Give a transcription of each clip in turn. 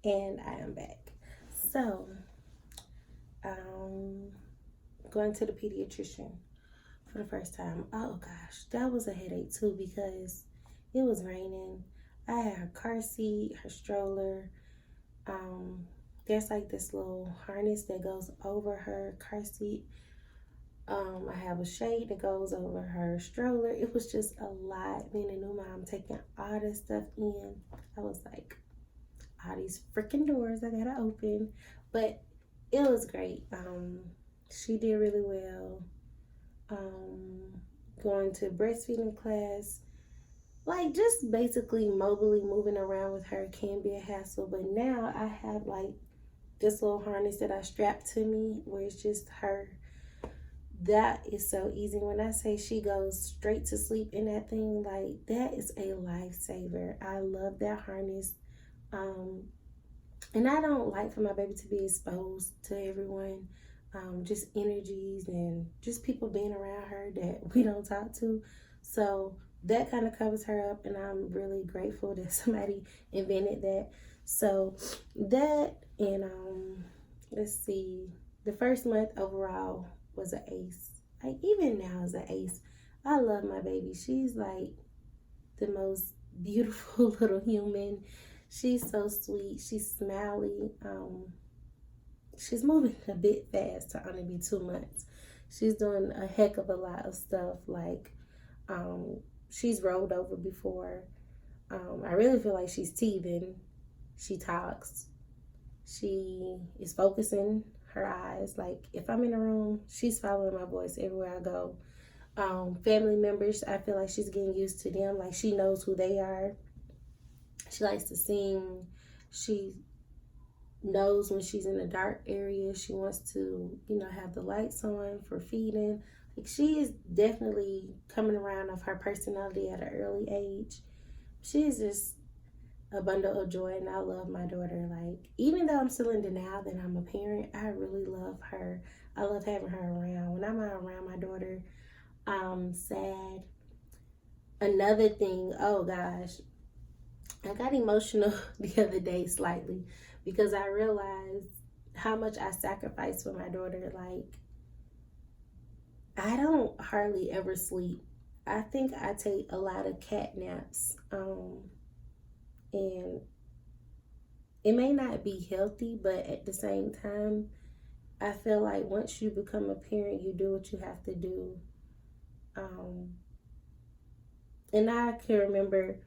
And I am back. So, um, going to the pediatrician for the first time. Oh gosh, that was a headache too because it was raining. I had her car seat, her stroller. Um, there's like this little harness that goes over her car seat. I have a shade that goes over her stroller. It was just a lot. Being a new mom, taking all this stuff in. I was like, all these freaking doors I gotta open. But it was great. She did really well. Um, Going to breastfeeding class, like just basically mobily moving around with her can be a hassle. But now I have like this little harness that I strap to me where it's just her. That is so easy. When I say she goes straight to sleep in that thing, like that is a lifesaver. I love that harness. Um, and I don't like for my baby to be exposed to everyone, just energies and just people being around her that we don't talk to. So that kind of covers her up, and I'm really grateful that somebody invented that. So that and let's see, the first month overall was an ace. Like even now is an ace. I love my baby. She's like the most beautiful little human. She's so sweet. She's smiley. She's moving a bit fast to only be 2 months. She's doing a heck of a lot of stuff. Like, she's rolled over before. I really feel like she's teething. She talks. She is focusing her eyes. Like, if I'm in a room, she's following my voice everywhere I go. Family members, I feel like she's getting used to them. Like, she knows who they are. She likes to sing. She knows when she's in a dark area. She wants to, have the lights on for feeding. Like she is definitely coming around of her personality at an early age. She is just a bundle of joy, and I love my daughter. Like even though I'm still in denial that I'm a parent, I really love her. I love having her around. When I'm not around my daughter, I'm sad. Another thing, oh gosh, I got emotional the other day slightly because I realized how much I sacrifice for my daughter. Like, I don't hardly ever sleep. I think I take a lot of cat naps. And it may not be healthy, but at the same time, I feel like once you become a parent, you do what you have to do. Um, and I can remember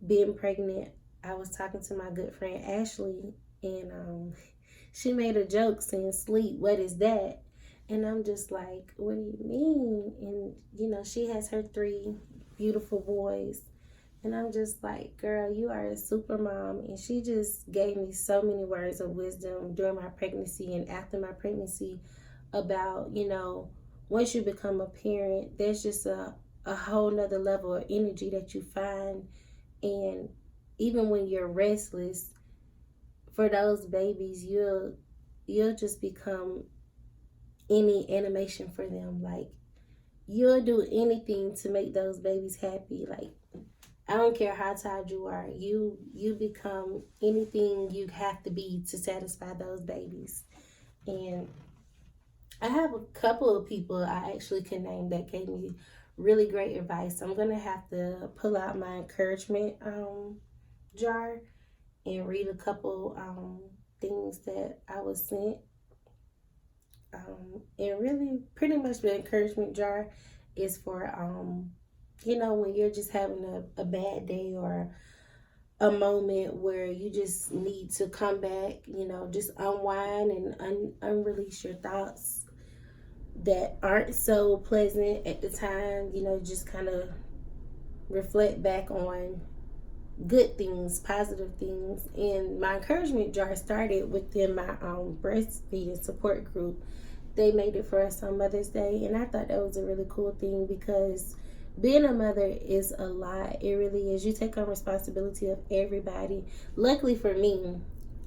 being pregnant. I was talking to my good friend Ashley, and she made a joke saying, "Sleep, what is that?" And I'm just like, "What do you mean?" And she has her 3 beautiful boys, and I'm just like, "Girl, you are a super mom." And she just gave me so many words of wisdom during my pregnancy and after my pregnancy about, once you become a parent, there's just a whole nother level of energy that you find. And even when you're restless, for those babies, you'll just become any animation for them. Like you'll do anything to make those babies happy. Like I don't care how tired you are, you become anything you have to be to satisfy those babies. And I have a couple of people I actually can name that gave me really great advice. I'm gonna have to pull out my encouragement jar and read a couple things that I was sent. And really, pretty much the encouragement jar is for when you're just having a bad day or a moment where you just need to come back, just unwind and unrelease your thoughts that aren't so pleasant at the time, just kind of reflect back on good things, positive things. And my encouragement jar started within my breastfeeding support group. They made it for us on Mother's Day, and I thought that was a really cool thing because being a mother is a lot. It really is. You take on responsibility of everybody. Luckily for me,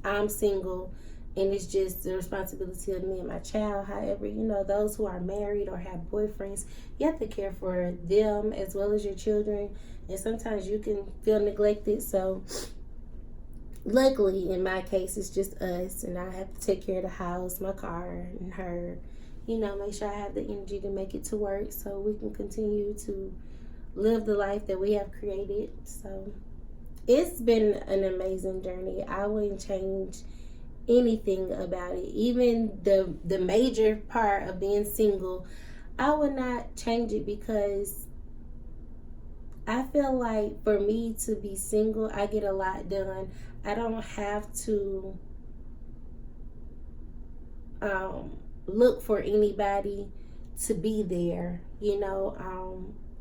I'm single, and it's just the responsibility of me and my child. However, those who are married or have boyfriends, you have to care for them as well as your children, and sometimes you can feel neglected. So luckily, in my case, it's just us, and I have to take care of the house, my car, and her. You know, make sure I have the energy to make it to work so we can continue to live the life that we have created. So it's been an amazing journey. I wouldn't change anything about it. Even the major part of being single, I would not change it, because I feel like for me to be single, I get a lot done. I don't have to look for anybody to be there, you know.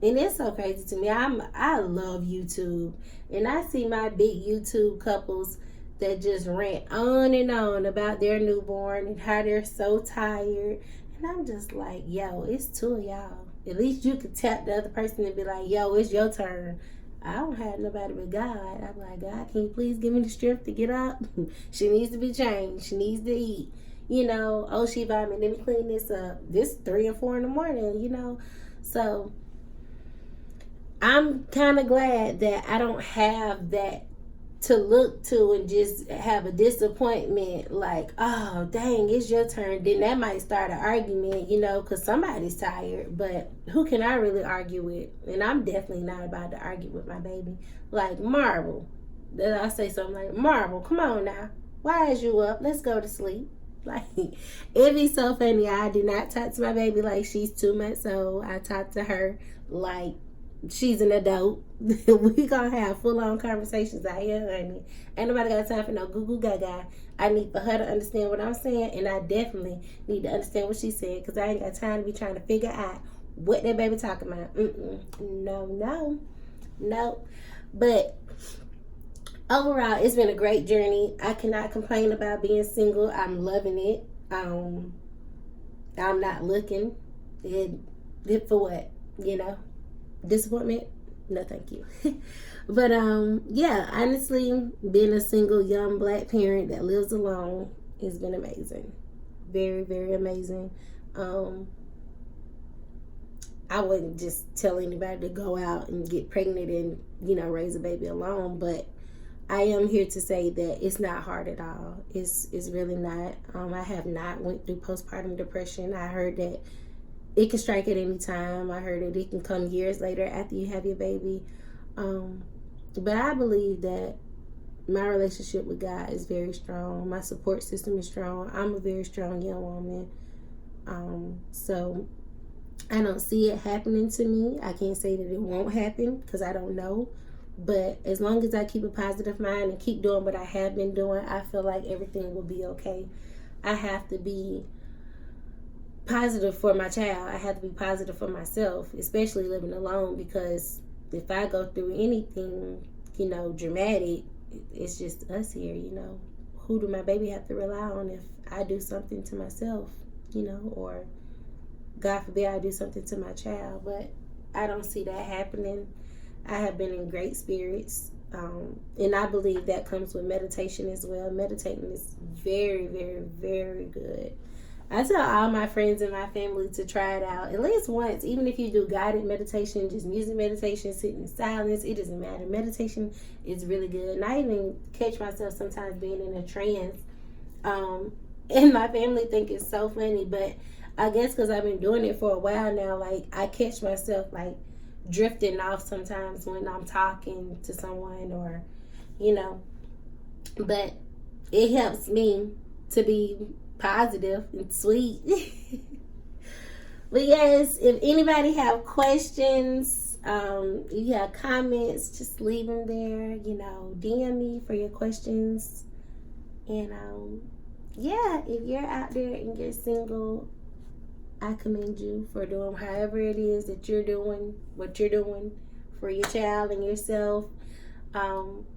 And it's so crazy to me. I love YouTube, and I see my big YouTube couples that just rant on and on about their newborn and how they're so tired. And I'm just like, yo, it's two of y'all. At least you could tap the other person and be like, yo, it's your turn. I don't have nobody but God. I'm like, God, can you please give me the strength to get up? She needs to be changed. She needs to eat. You know, oh, she vomit, let me clean this up. This 3 and 4 in the morning, you know. So I'm kind of glad that I don't have that to look to and just have a disappointment like, oh, dang, it's your turn. Then that might start an argument, you know, because somebody's tired. But who can I really argue with? And I'm definitely not about to argue with my baby. Like, Marvel. Then I say something like, Marvel, come on now. Why is you up? Let's go to sleep. Like, it'd be so funny. I do not talk to my baby like she's 2 months old. I talk to her like she's an adult. We gonna have full-on conversations out here, honey. Ain't nobody got time for no goo-goo gaga. I need for her to understand what I'm saying, and I definitely need to understand what she's saying, because I ain't got time to be trying to figure out what that baby talking about. No. But overall, it's been a great journey. I cannot complain about being single. I'm loving it. I'm not looking. It for what? You know? Disappointment? No, thank you. But, yeah, honestly, being a single young black parent that lives alone has been amazing. Very, very amazing. I wouldn't just tell anybody to go out and get pregnant and, you know, raise a baby alone, but I am here to say that it's not hard at all. It's really not. I have not went through postpartum depression. I heard that it can strike at any time. I heard that it can come years later after you have your baby. But I believe that my relationship with God is very strong. My support system is strong. I'm a very strong young woman. So I don't see it happening to me. I can't say that it won't happen because I don't know. But as long as I keep a positive mind and keep doing what I have been doing, I feel like everything will be okay. I have to be positive for my child. I have to be positive for myself, especially living alone, because if I go through anything, you know, dramatic, it's just us here, you know. Who do my baby have to rely on if I do something to myself, you know, or God forbid I do something to my child? But I don't see that happening. I have been in great spirits, and I believe that comes with meditation as well. Meditating is very, very, very good. I tell all my friends and my family to try it out at least once, even if you do guided meditation, just music meditation, sitting in silence, it doesn't matter. Meditation is really good. And I even catch myself sometimes being in a trance, and my family think it's so funny, but I guess because I've been doing it for a while now, like, I catch myself, like, drifting off sometimes when I'm talking to someone, or, you know, but it helps me to be positive and sweet. But yes, if anybody have questions, you have comments, just leave them there, you know, DM me for your questions. And yeah, if you're out there and you're single, I commend you for doing however it is that you're doing, what you're doing for your child and yourself.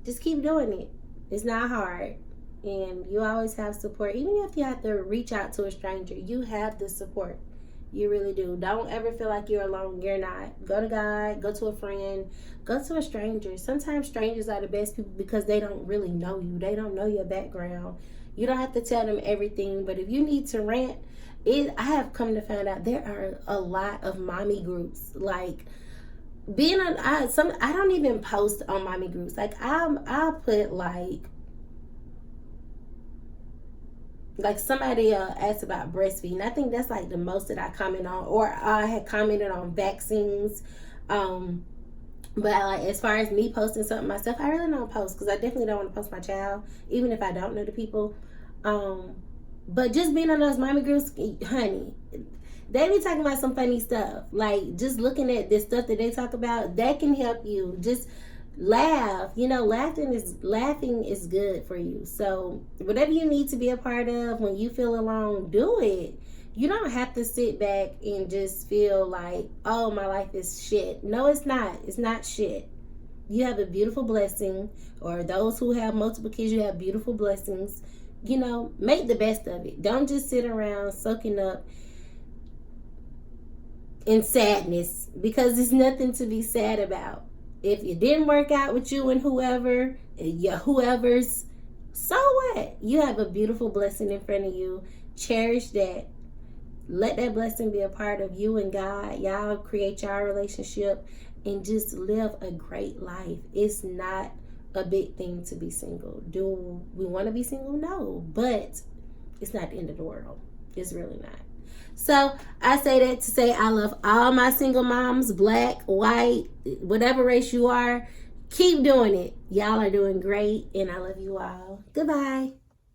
Just keep doing it. It's not hard. And you always have support. Even if you have to reach out to a stranger, you have the support. You really do. Don't ever feel like you're alone. You're not. Go to God. Go to a friend. Go to a stranger. Sometimes strangers are the best people because they don't really know you. They don't know your background. You don't have to tell them everything. But if you need to rant, I have come to find out there are a lot of mommy groups. Like, I don't even post on mommy groups. Like, I'll put like like somebody asked about breastfeeding. I think that's like the most that I comment on, or I had commented on vaccines. But like as far as me posting something myself, I really don't post because I definitely don't want to post my child, even if I don't know the people. But just being on those mommy groups, honey, they be talking about some funny stuff. Like just looking at this stuff that they talk about, that can help you. Just laugh. You know, laughing is good for you. So whatever you need to be a part of when you feel alone, do it. You don't have to sit back and just feel like, oh, my life is shit. No, it's not. It's not shit. You have a beautiful blessing, or those who have multiple kids, you have beautiful blessings. You know, make the best of it. Don't just sit around soaking up in sadness, because there's nothing to be sad about. If it didn't work out with you and whoever's, so what? You have a beautiful blessing in front of you. Cherish that. Let that blessing be a part of you and God. Y'all create y'all relationship and just live a great life. It's not a big thing to be single. Do we want to be single? No, but it's not the end of the world. It's really not. So I say that to say I love all my single moms, black, white, whatever race you are. Keep doing it. Y'all are doing great, and I love you all. Goodbye.